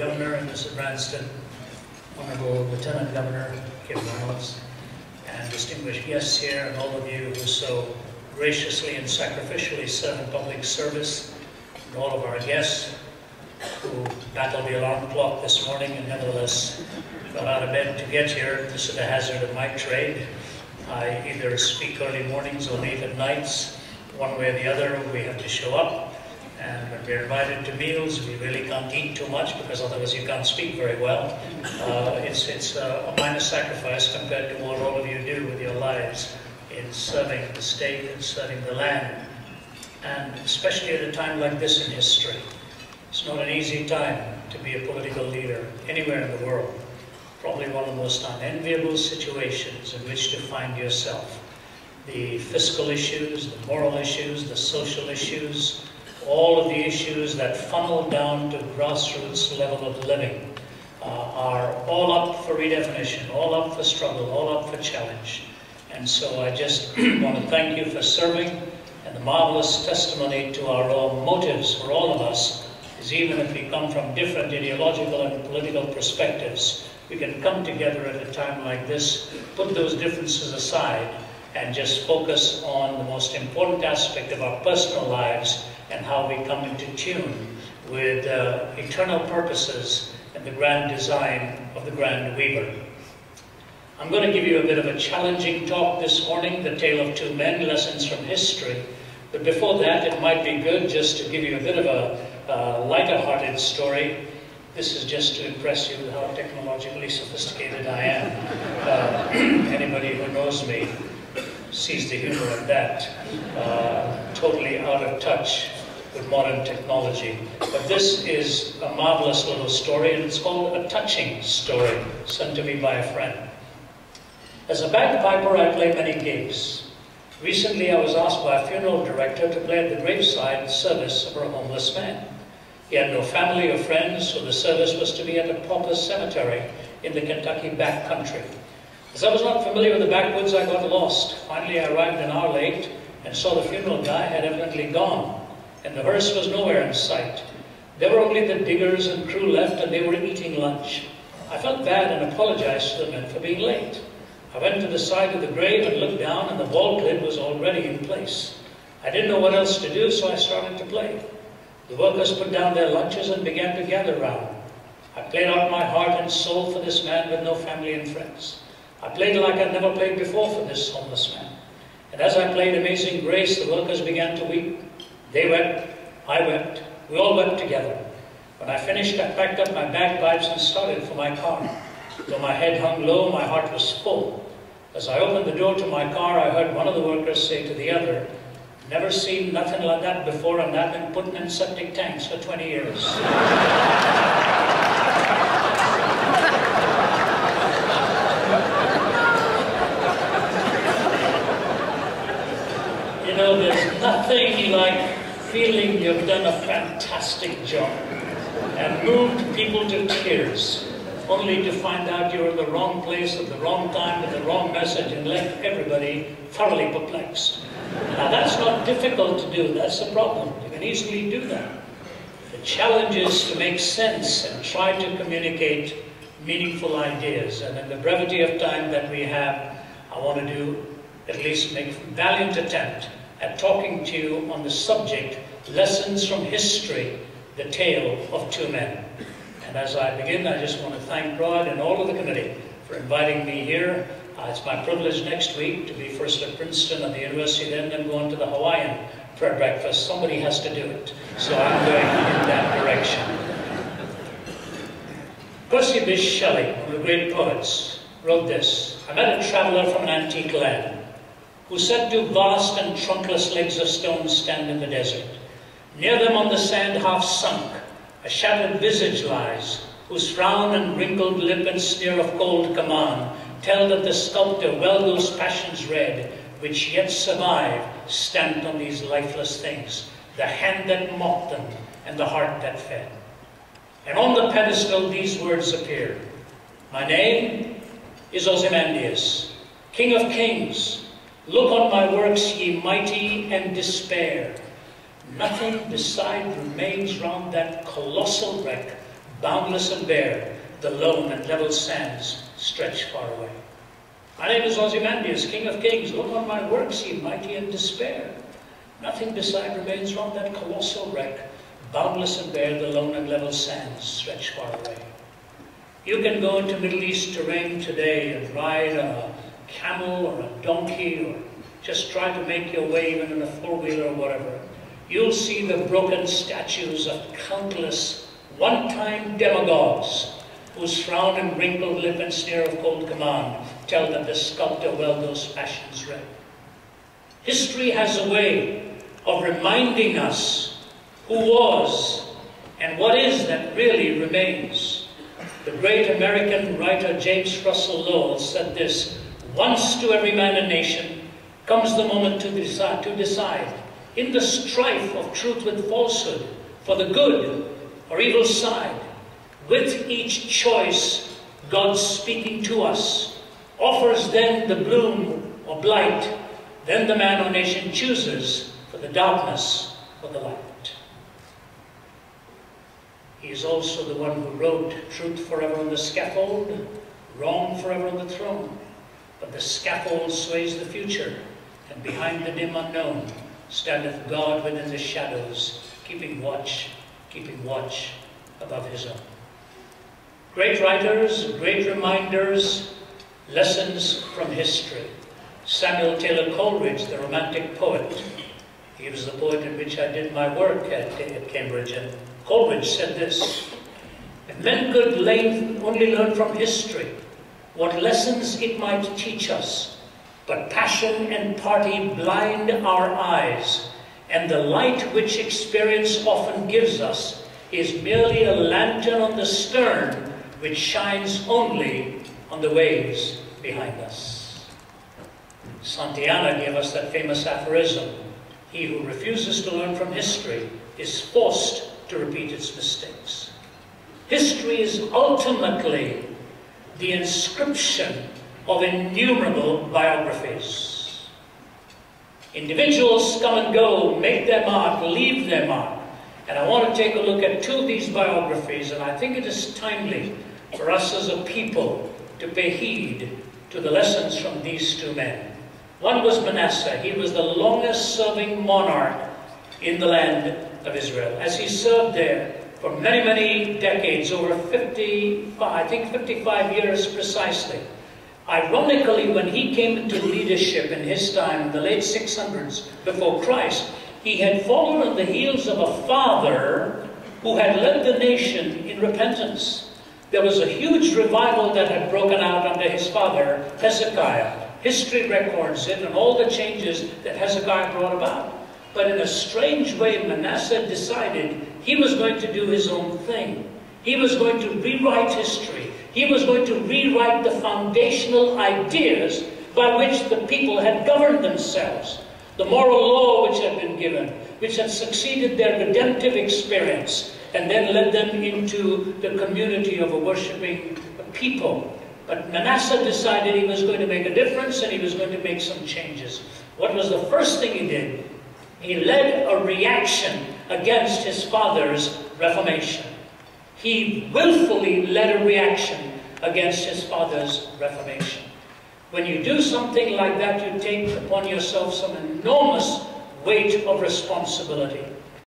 Governor and Mr. Branston, Honorable Lieutenant Governor Kim Reynolds, and distinguished guests here, and all of you who so graciously and sacrificially serve in public service, and all of our guests who battled the alarm clock this morning and nevertheless got out of bed to get here. This is the hazard of my trade. I either speak early mornings or late at nights. One way or the other, we have to show up. And when we're invited to meals, we really can't eat too much because otherwise you can't speak very well. It's a minor sacrifice compared to what all of you do with your lives in serving the state and serving the land. And especially at a time like this in history. It's not an easy time to be a political leader anywhere in the world. Probably one of the most unenviable situations in which to find yourself. The fiscal issues, the moral issues, the social issues, all of the issues that funnel down to grassroots level of living are all up for redefinition, all up for struggle, all up for challenge. And so I just want to thank you for serving, and the marvelous testimony to our own motives for all of us is even if we come from different ideological and political perspectives, we can come together at a time like this, put those differences aside, and just focus on the most important aspect of our personal lives and how we come into tune with eternal purposes and the grand design of the Grand Weaver. I'm going to give you a bit of a challenging talk this morning, The Tale of Two Men, Lessons from History. But before that, it might be good just to give you a bit of a lighter-hearted story. This is just to impress you with how technologically sophisticated I am. Anybody who knows me sees the humor of that. Totally out of touch with modern technology. But this is a marvelous little story, and it's called A Touching Story, sent to me by a friend. As a bagpiper, I play many gigs. Recently, I was asked by a funeral director to play at the graveside service of a homeless man. He had no family or friends, so the service was to be at a pauper cemetery in the Kentucky backcountry. As I was not familiar with the backwoods, I got lost. Finally, I arrived an hour late and saw the funeral guy had evidently gone, and the hearse was nowhere in sight. There were only the diggers and crew left, and they were eating lunch. I felt bad and apologized to the men for being late. I went to the side of the grave and looked down, and the vault lid was already in place. I didn't know what else to do, so I started to play. The workers put down their lunches and began to gather round. I played out my heart and soul for this man with no family and friends. I played like I'd never played before for this homeless man. And as I played Amazing Grace, the workers began to weep. They wept, I wept, we all wept together. When I finished, I packed up my bagpipes and started for my car. Though my head hung low, my heart was full. As I opened the door to my car, I heard one of the workers say to the other, "Never seen nothing like that before, and I've been putting in septic tanks for 20 years. You know, there's nothing like feeling you've done a fantastic job and moved people to tears, only to find out you're in the wrong place at the wrong time with the wrong message and left everybody thoroughly perplexed. Now that's not difficult to do, that's the problem. You can easily do that. The challenge is to make sense and try to communicate meaningful ideas. And in the brevity of time that we have, I want to do, at least make a valiant attempt at talking to you on the subject, Lessons from History, the Tale of Two Men. And as I begin, I just want to thank Rod and all of the committee for inviting me here. It's my privilege next week to be first at Princeton at the university, then go on to the Hawaiian for a breakfast. Somebody has to do it. So I'm going in that direction. Percy Bysshe Shelley, one of the great poets, wrote this: "I met a traveler from an antique land, who said two vast and trunkless legs of stone stand in the desert. Near them on the sand half sunk, a shattered visage lies, whose frown and wrinkled lip and sneer of cold command tell that the sculptor well those passions read, which yet survive, stamped on these lifeless things, the hand that mocked them, and the heart that fed. And on the pedestal these words appear: My name is Ozymandias, King of Kings. Look on my works, ye mighty, and despair. Nothing beside remains round that colossal wreck, boundless and bare, the lone and level sands stretch far away. My name is Ozymandias, King of Kings. Look on my works, ye mighty in despair. Nothing beside remains round that colossal wreck. Boundless and bare, the lone and level sands stretch far away. You can go into Middle East terrain today and ride on a camel or a donkey, or just try to make your way even in a four-wheeler or whatever. You'll see the broken statues of countless one-time demagogues whose frown and wrinkled lip and sneer of cold command tell that the sculptor well those passions read. History has a way of reminding us who was and what is that really remains. The great American writer James Russell Lowell said this: "Once to every man and nation comes the moment to decide in the strife of truth with falsehood, for the good or evil side. With each choice, God speaking to us, offers then the bloom or blight, then the man or nation chooses for the darkness or the light." He is also the one who wrote, "Truth forever on the scaffold, wrong forever on the throne. But the scaffold sways the future, and behind the dim unknown standeth God within the shadows, keeping watch above his own." Great writers, great reminders, lessons from history. Samuel Taylor Coleridge, the Romantic poet. He was the poet in which I did my work at Cambridge, and Coleridge said this: "If men could only learn from history what lessons it might teach us, but passion and party blind our eyes, and the light which experience often gives us is merely a lantern on the stern which shines only on the waves behind us." Santayana gave us that famous aphorism: "He who refuses to learn from history is forced to repeat its mistakes." History is ultimately the inscription of innumerable biographies. Individuals come and go, make their mark, leave their mark. And I want to take a look at two of these biographies, and I think it is timely for us as a people to pay heed to the lessons from these two men. One was Manasseh. He was the longest serving monarch in the land of Israel. As he served there for many, many decades, over 55 years precisely. Ironically, when he came into leadership in his time, in the late 600s before Christ, he had followed on the heels of a father who had led the nation in repentance. There was a huge revival that had broken out under his father, Hezekiah. History records it and all the changes that Hezekiah brought about. But in a strange way, Manasseh decided he was going to do his own thing. He was going to rewrite history. He was going to rewrite the foundational ideas by which the people had governed themselves. The moral law which had been given, which had succeeded their redemptive experience, and then led them into the community of a worshipping people. But Manasseh decided he was going to make a difference, and he was going to make some changes. What was the first thing he did? He led a reaction against his father's reformation. He willfully led a reaction against his father's reformation. When you do something like that, you take upon yourself some enormous weight of responsibility.